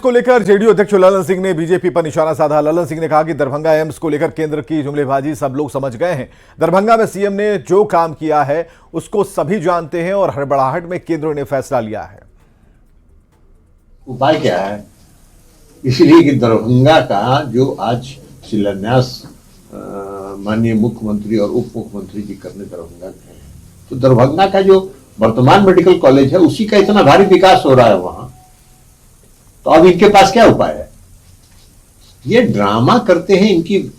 को लेकर जेडीयू अध्यक्ष ललन सिंह ने बीजेपी पर निशाना साधा। ललन सिंह ने कहा कि दरभंगा एम्स को लेकर केंद्र की जुमलेबाजी सब लोग समझ गए हैं। दरभंगा में सीएम ने जो काम किया है उसको सभी जानते हैं और हड़बड़ाहट में केंद्र ने फैसला लिया है। उपाय क्या है? इसलिए कि दरभंगा का जो आज शिलान्यास माननीय मुख्यमंत्री और उप मुख्यमंत्री जी करने दरभंगा गए, तो दरभंगा का जो वर्तमान मेडिकल कॉलेज है उसी का इतना भारी विकास हो रहा है वहां, तो अब इनके पास क्या उपाय है? ये ड्रामा करते हैं।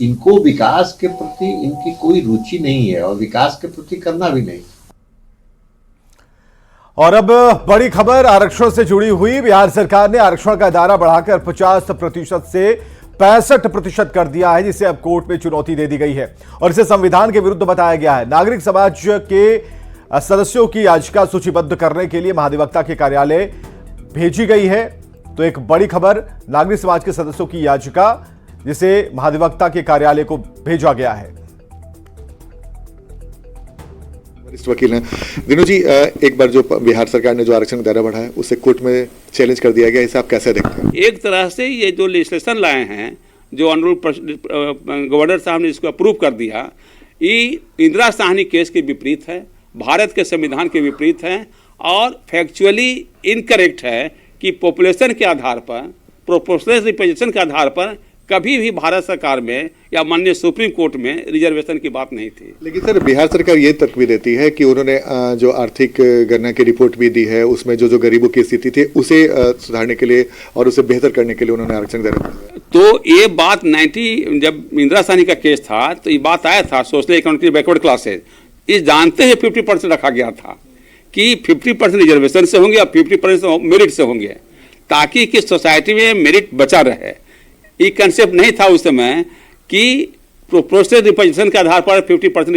इनको विकास के प्रति इनकी कोई रुचि नहीं है और विकास के प्रति करना भी नहीं। और अब बड़ी खबर आरक्षण से जुड़ी हुई। बिहार सरकार ने आरक्षण का दायरा बढ़ाकर 50% से 65% कर दिया है, जिसे अब कोर्ट में चुनौती दे दी गई है और इसे संविधान के विरुद्ध बताया गया है। नागरिक समाज के सदस्यों की याचिका सूचीबद्ध करने के लिए महाधिवक्ता के कार्यालय भेजी गई है। तो एक बड़ी खबर, नागरिक समाज के सदस्यों की याचिका जिसे महाधिवक्ता के कार्यालय को भेजा गया है। वरिष्ठ वकील हैं विनोद जी, एक बार जो बिहार सरकार ने जो आरक्षण का दायरा बढ़ाया उसे कोर्ट में चैलेंज कर दिया गया, इसे आप कैसे देखते हैं? एक तरह से ये जो लेजिस्लेशन लाए हैं, जो ऑनरेबल गवर्नर साहब ने इसको अप्रूव कर दिया, ये इंदिरा साहनी केस के विपरीत है, भारत के संविधान के विपरीत है और फैक्चुअली इनकरेक्ट है कि पॉपुलेशन के आधार पर, प्रोपोर्शनल रिप्रेजेंटेशन के आधार पर कभी भी भारत सरकार में या माननीय सुप्रीम कोर्ट में रिजर्वेशन की बात नहीं थी। लेकिन सर, बिहार सरकार ये तर्क भी देती है कि उन्होंने जो आर्थिक गणना की रिपोर्ट भी दी है उसमें जो गरीबों की स्थिति थी उसे सुधारने के लिए और उसे बेहतर करने के लिए उन्होंने आरक्षण दायरा बढ़ाया। तो ये बात 90 जब इंदिरा साहनी का केस था तो ये बात आया था, सोशल इकोनॉमिकली बैकवर्ड क्लासेज ये जानते हैं 50% रखा गया था कि 50% रिजर्वेशन से होंगे और 50% मेरिट से होंगे, ताकि कि सोसाइटी में मेरिट बचा रहे। ये कंसेप्ट नहीं था उस समय कि प्रोपोर्शनल रिप्रेजेंटेशन के आधार पर 50%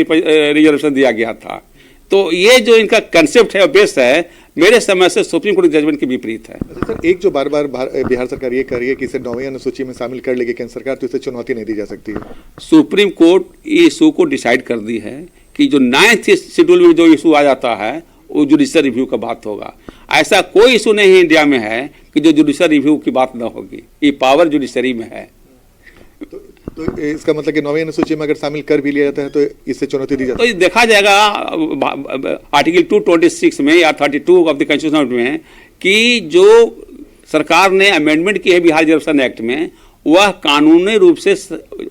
रिजर्वेशन दिया गया था। तो ये जो इनका कंसेप्ट है बेस है, मेरे समय से सुप्रीम कोर्ट जजमेंट के विपरीत है। अच्छा सर, एक जो बार बार बिहार सरकार ये कर रही है कि इसे 9वीं अनुसूची में शामिल कर लेगी केंद्र सरकार, तो इसे चुनौती नहीं दी जा सकती है? सुप्रीम कोर्ट ये इशू को डिसाइड कर दी है कि जो 9th शेड्यूल में जो इशू आ जाता है वो जुडिशियल रिव्यू का बात होगा। ऐसा कोई इशू नहीं इंडिया में है कि जो जुडिशियल रिव्यू की बात ना होगी, ये पावर जुडिशरी में है। तो इसका मतलब कि 9वीं अनुसूची में अगर शामिल कर भी लिया जाता है तो इससे चुनौती दी जाती है? तो देखा जाएगा आर्टिकल 226 में या 32 ऑफ द कॉन्स्टिट्यूशन में कि जो सरकार ने अमेंडमेंट की है बिहार रिजर्वेशन एक्ट में, वह कानूनी रूप से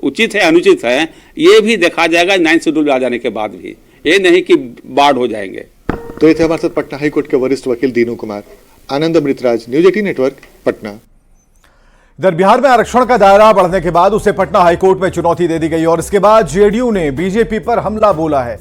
उचित है अनुचित है, ये भी देखा जाएगा 9th शेड्यूल आ जाने के बाद भी। ये नहीं कि बाढ़ हो जाएंगे। तो ये थे हमारे साथ पटना हाईकोर्ट के वरिष्ठ वकील दीनू कुमार। आनंद अमृतराज, न्यूज 18 नेटवर्क, पटना। इधर बिहार में आरक्षण का दायरा बढ़ने के बाद उसे पटना हाईकोर्ट में चुनौती दे दी गई और इसके बाद जेडीयू ने बीजेपी पर हमला बोला है।